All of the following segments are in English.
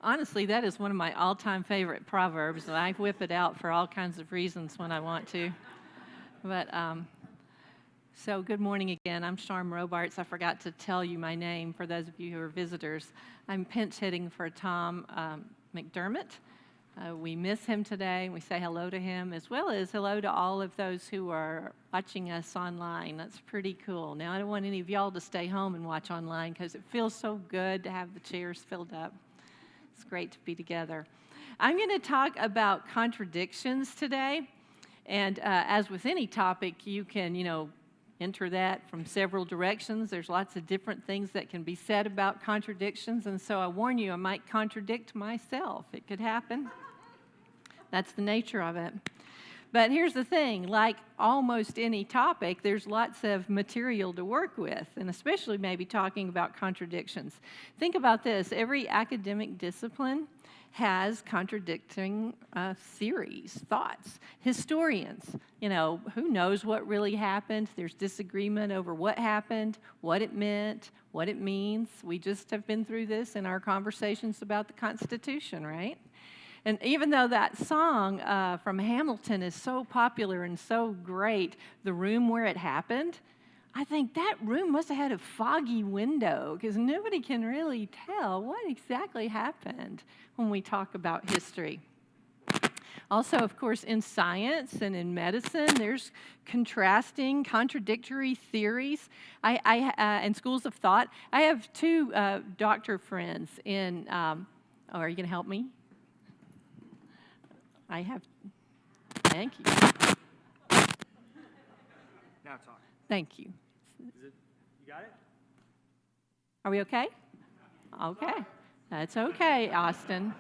honestly, that is one of my all-time favorite proverbs, and I whip it out for all kinds of reasons when I want to. But so good morning again. I'm Charme Robarts. I forgot to tell you my name for those of you who are visitors. I'm pinch hitting for Tom McDermott. We miss him today, and we say hello to him, as well as hello to all of those who are watching us online. That's pretty cool. Now, I don't want any of y'all to stay home and watch online because it feels so good to have the chairs filled up. It's great to be together. I'm going to talk about contradictions today, and as with any topic, you can, enter that from several directions. There's lots of different things that can be said about contradictions, and so I warn you, I might contradict myself. It could happen. That's the nature of it. But here's the thing, like almost any topic, there's lots of material to work with, and especially maybe talking about contradictions. Think about this. Every academic discipline has contradicting theories, thoughts. Historians, who knows what really happened? There's disagreement over what happened, what it meant, what it means. We just have been through this in our conversations about the Constitution, right? And even though that song from Hamilton is so popular and so great, The Room Where It Happened, I think that room must have had a foggy window because nobody can really tell what exactly happened when we talk about history. Also, of course, in science and in medicine, there's contrasting, contradictory theories and schools of thought. I have two doctor friends in, are you going to help me? I have, thank you. Now talk. Thank you. You got it? Are we okay? Okay. That's okay, Austin.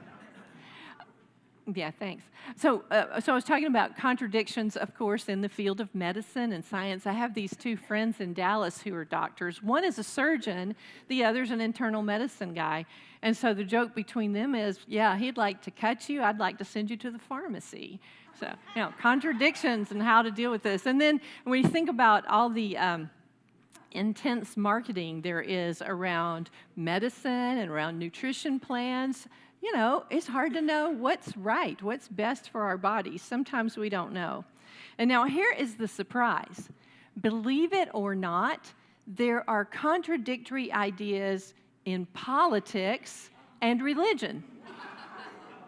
Yeah, thanks. So I was talking about contradictions, of course, in the field of medicine and science. I have these two friends in Dallas who are doctors. One is a surgeon, the other's an internal medicine guy. And so the joke between them is, yeah, he'd like to cut you, I'd like to send you to the pharmacy. So, contradictions and how to deal with this. And then when you think about all the intense marketing there is around medicine and around nutrition plans, it's hard to know what's right, what's best for our bodies. Sometimes we don't know. And now here is the surprise. Believe it or not, there are contradictory ideas in politics and religion.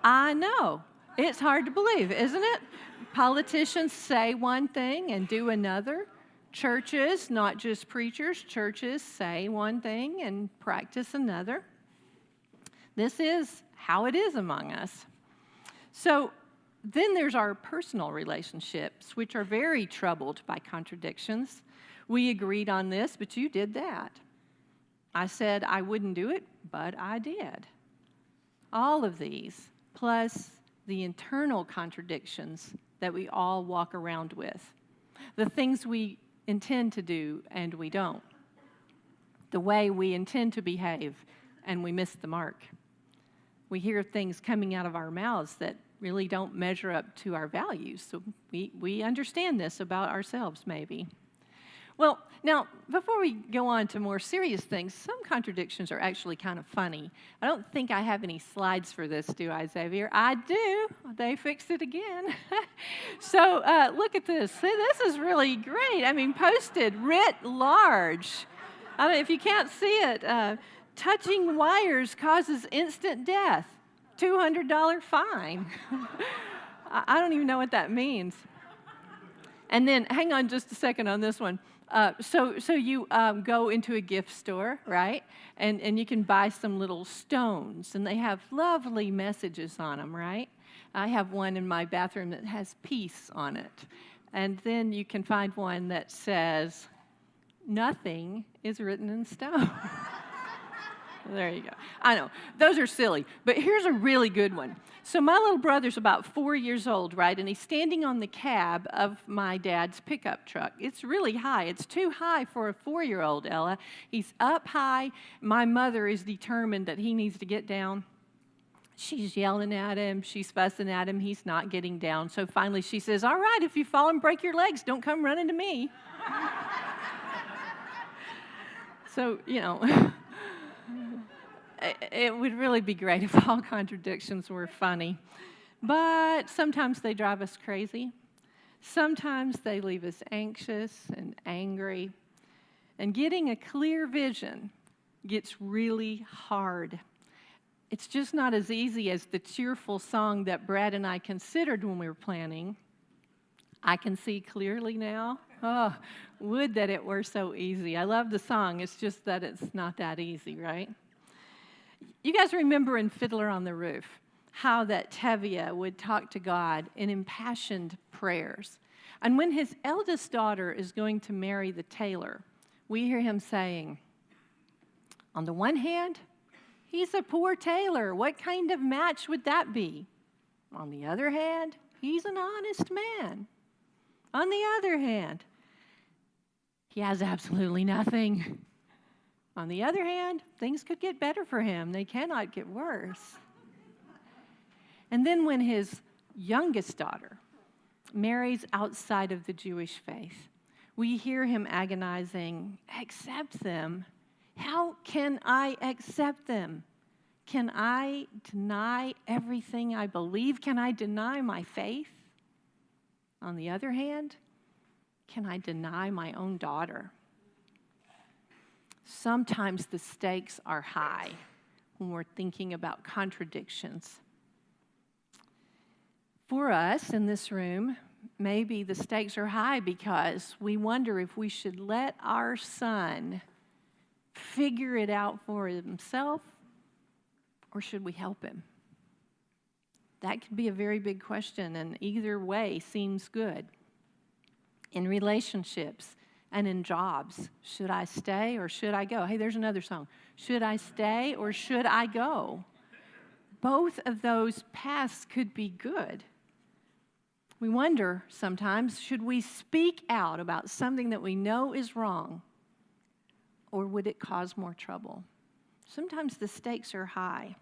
I know. It's hard to believe, isn't it? Politicians say one thing and do another. Churches, not just preachers, churches say one thing and practice another. This is how it is among us. So then there's our personal relationships, which are very troubled by contradictions. We agreed on this, but you did that. I said I wouldn't do it, but I did. All of these, plus the internal contradictions that we all walk around with. The things we intend to do and we don't. The way we intend to behave and we miss the mark. We hear things coming out of our mouths that really don't measure up to our values. So we understand this about ourselves, maybe. Well, now, before we go on to more serious things, some contradictions are actually kind of funny. I don't think I have any slides for this, do I, Xavier? I do. They fixed it again. So look at this. See, this is really great. I mean, posted writ large. I mean, if you can't see it, touching wires causes instant death. $200 fine. I don't even know what that means. And then, hang on just a second on this one. So you go into a gift store, right? And you can buy some little stones, and they have lovely messages on them, right? I have one in my bathroom that has peace on it. And then you can find one that says, nothing is written in stone. There you go. I know. Those are silly. But here's a really good one. So my little brother's about 4 years old, right? And he's standing on the cab of my dad's pickup truck. It's really high. It's too high for a 4-year-old, Ella. He's up high. My mother is determined that he needs to get down. She's yelling at him. She's fussing at him. He's not getting down. So finally she says, all right, if you fall and break your legs, don't come running to me. So, It would really be great if all contradictions were funny. But sometimes they drive us crazy. Sometimes they leave us anxious and angry. And getting a clear vision gets really hard. It's just not as easy as the cheerful song that Brad and I considered when we were planning. I can see clearly now. Oh, would that it were so easy. I love the song. It's just that it's not that easy, right? You guys remember in Fiddler on the Roof how that Tevye would talk to God in impassioned prayers. And when his eldest daughter is going to marry the tailor, we hear him saying, on the one hand, he's a poor tailor. What kind of match would that be? On the other hand, he's an honest man. On the other hand, he has absolutely nothing. On the other hand, things could get better for him. They cannot get worse. And then when his youngest daughter marries outside of the Jewish faith, we hear him agonizing, accept them. How can I accept them? Can I deny everything I believe? Can I deny my faith? On the other hand, can I deny my own daughter? Sometimes the stakes are high when we're thinking about contradictions. For us in this room, maybe the stakes are high because we wonder if we should let our son figure it out for himself, or should we help him? That could be a very big question, and either way seems good. In relationships and in jobs, should I stay or should I go? Hey, there's another song. Should I stay or should I go? Both of those paths could be good. We wonder sometimes, should we speak out about something that we know is wrong, or would it cause more trouble? Sometimes the stakes are high.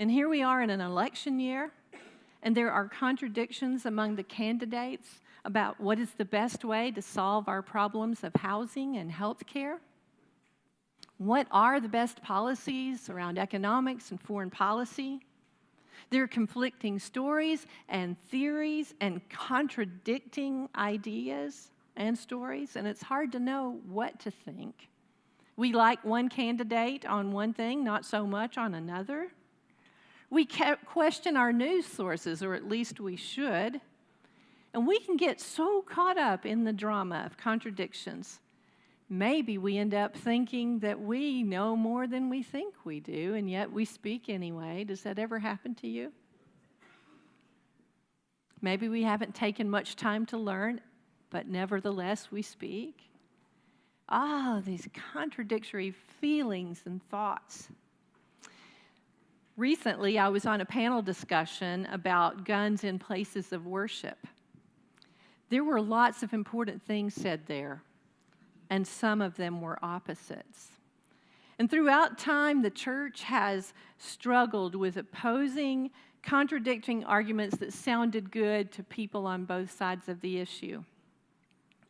And here we are in an election year, and there are contradictions among the candidates about what is the best way to solve our problems of housing and health care. What are the best policies around economics and foreign policy? There are conflicting stories and theories and contradicting ideas and stories, and it's hard to know what to think. We like one candidate on one thing, not so much on another. We question our news sources, or at least we should. And we can get so caught up in the drama of contradictions. Maybe we end up thinking that we know more than we think we do, and yet we speak anyway. Does that ever happen to you? Maybe we haven't taken much time to learn, but nevertheless we speak. These contradictory feelings and thoughts. Recently, I was on a panel discussion about guns in places of worship. There were lots of important things said there, and some of them were opposites. And throughout time, the church has struggled with opposing, contradicting arguments that sounded good to people on both sides of the issue.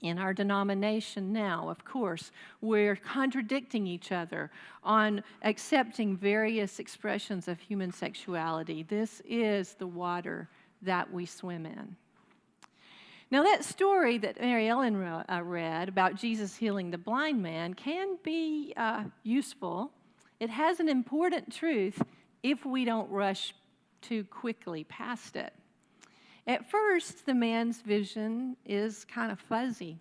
In our denomination now, of course, we're contradicting each other on accepting various expressions of human sexuality. This is the water that we swim in. Now, that story that Mary Ellen read about Jesus healing the blind man can be useful. It has an important truth if we don't rush too quickly past it. At first, the man's vision is kind of fuzzy.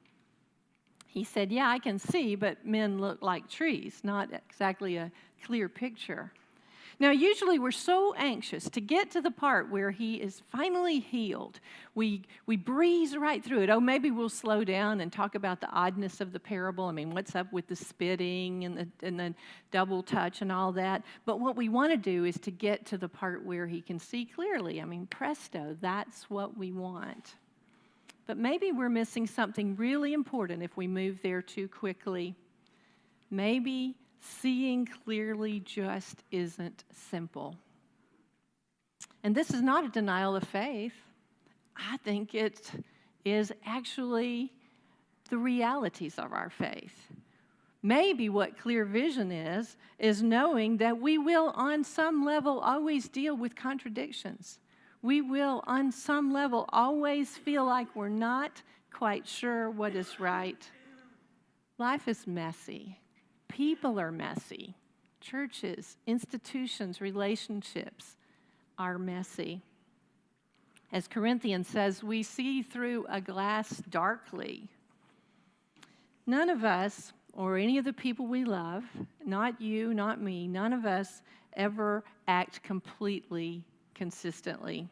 He said, yeah, I can see, but men look like trees, not exactly a clear picture. Now, usually we're so anxious to get to the part where he is finally healed. We breeze right through it. Oh, maybe we'll slow down and talk about the oddness of the parable. I mean, what's up with the spitting and the double touch and all that? But what we want to do is to get to the part where he can see clearly. I mean, presto, that's what we want. But maybe we're missing something really important if we move there too quickly. Maybe seeing clearly just isn't simple. And this is not a denial of faith. I think it is actually the realities of our faith. Maybe what clear vision is knowing that we will, on some level, always deal with contradictions. We will, on some level, always feel like we're not quite sure what is right. Life is messy. People are messy. Churches, institutions, relationships are messy. As Corinthians says, we see through a glass darkly. None of us, or any of the people we love, not you, not me, none of us ever act completely consistently.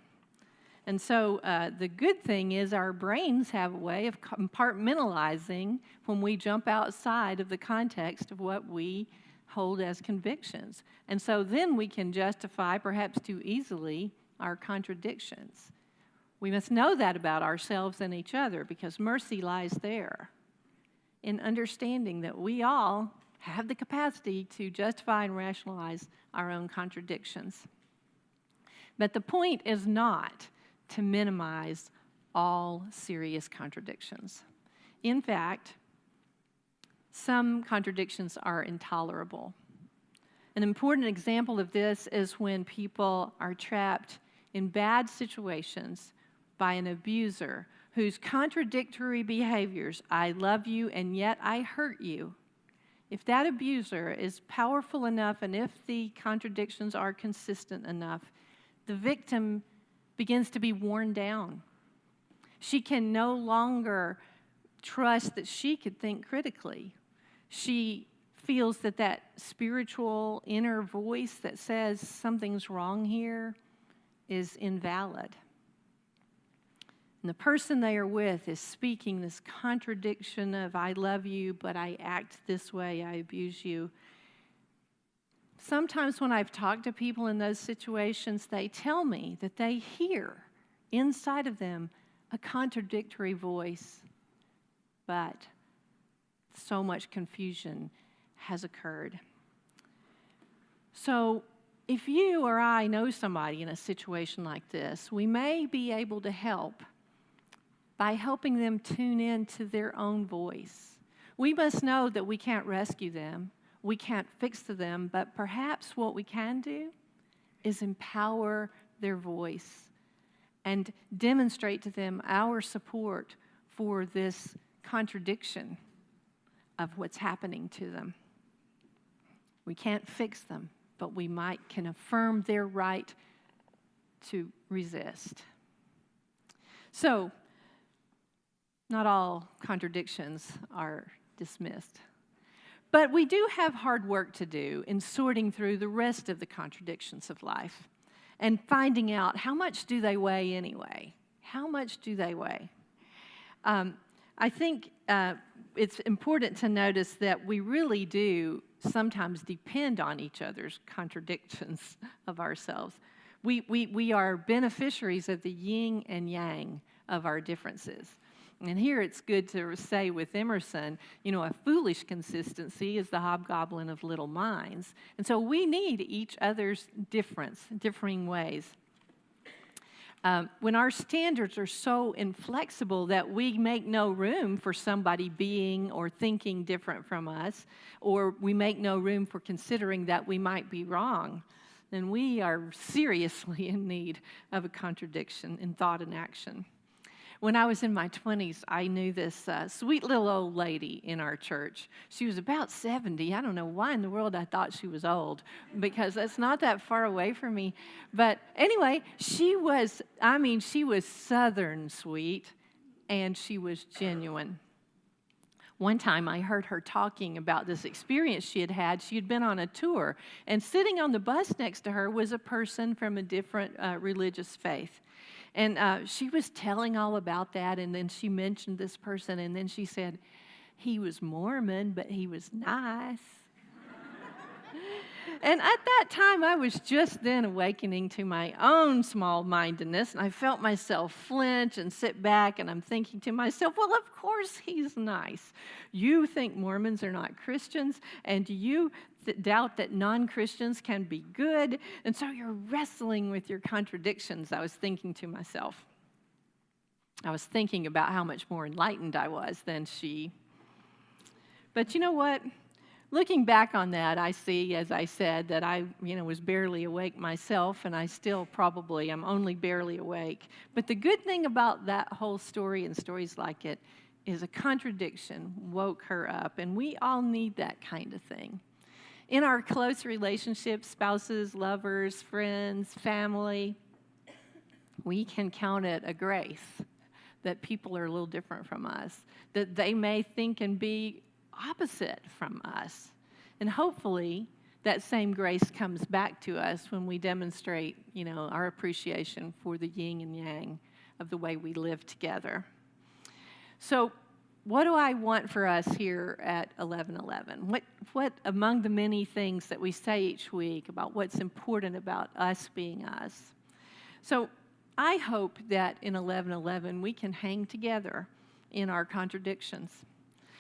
And so the good thing is our brains have a way of compartmentalizing when we jump outside of the context of what we hold as convictions. And so then we can justify, perhaps too easily, our contradictions. We must know that about ourselves and each other, because mercy lies there in understanding that we all have the capacity to justify and rationalize our own contradictions. But the point is not to minimize all serious contradictions. In fact, some contradictions are intolerable. An important example of this is when people are trapped in bad situations by an abuser whose contradictory behaviors, I love you and yet I hurt you. If that abuser is powerful enough and if the contradictions are consistent enough, the victim begins to be worn down. She can no longer trust that she could think critically. She feels that that spiritual inner voice that says something's wrong here is invalid. And the person they are with is speaking this contradiction of, I love you, but I act this way, I abuse you. Sometimes when I've talked to people in those situations, they tell me that they hear inside of them a contradictory voice, but so much confusion has occurred. So if you or I know somebody in a situation like this, we may be able to help by helping them tune in to their own voice. We must know that we can't rescue them, we can't fix them, but perhaps what we can do is empower their voice and demonstrate to them our support for this contradiction of what's happening to them. We can't fix them, but we can affirm their right to resist. So, not all contradictions are dismissed. But we do have hard work to do in sorting through the rest of the contradictions of life and finding out how much do they weigh anyway? How much do they weigh? I think it's important to notice that we really do sometimes depend on each other's contradictions of ourselves. We are beneficiaries of the yin and yang of our differences. And here it's good to say with Emerson, a foolish consistency is the hobgoblin of little minds. And so we need each other's differing ways. When our standards are so inflexible that we make no room for somebody being or thinking different from us, or we make no room for considering that we might be wrong, then we are seriously in need of a contradiction in thought and action. When I was in my 20s, I knew this sweet little old lady in our church. She was about 70. I don't know why in the world I thought she was old, because that's not that far away from me. But anyway, she was Southern sweet, and she was genuine. One time I heard her talking about this experience she had had. She had been on a tour, and sitting on the bus next to her was a person from a different religious faith. And she was telling all about that, and then she mentioned this person, and then she said, he was Mormon, but he was nice. And at that time, I was just then awakening to my own small-mindedness, and I felt myself flinch and sit back, and I'm thinking to myself, well, of course he's nice. You think Mormons are not Christians, and you doubt that non-Christians can be good, and so you're wrestling with your contradictions, I was thinking to myself. I was thinking about how much more enlightened I was than she. But you know what? looking back on that, I see, as I said, that I, was barely awake myself, and I still probably am only barely awake. But the good thing about that whole story and stories like it is a contradiction woke her up, and we all need that kind of thing. In our close relationships, spouses, lovers, friends, family, we can count it a grace that people are a little different from us, that they may think and be opposite from us. And hopefully, that same grace comes back to us when we demonstrate, our appreciation for the yin and yang of the way we live together. So, what do I want for us here at 1111? What among the many things that we say each week about what's important about us being us? So, I hope that in 1111 we can hang together in our contradictions.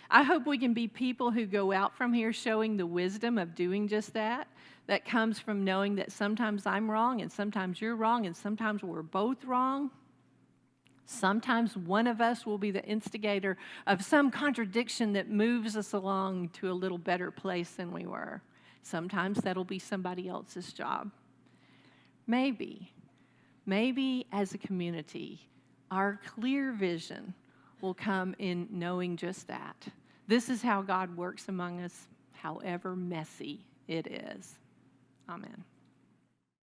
I hope we can be people who go out from here showing the wisdom of doing just that. That comes from knowing that sometimes I'm wrong and sometimes you're wrong and sometimes we're both wrong. Sometimes one of us will be the instigator of some contradiction that moves us along to a little better place than we were. Sometimes that'll be somebody else's job. Maybe as a community, our clear vision will come in knowing just that. This is how God works among us, however messy it is. Amen.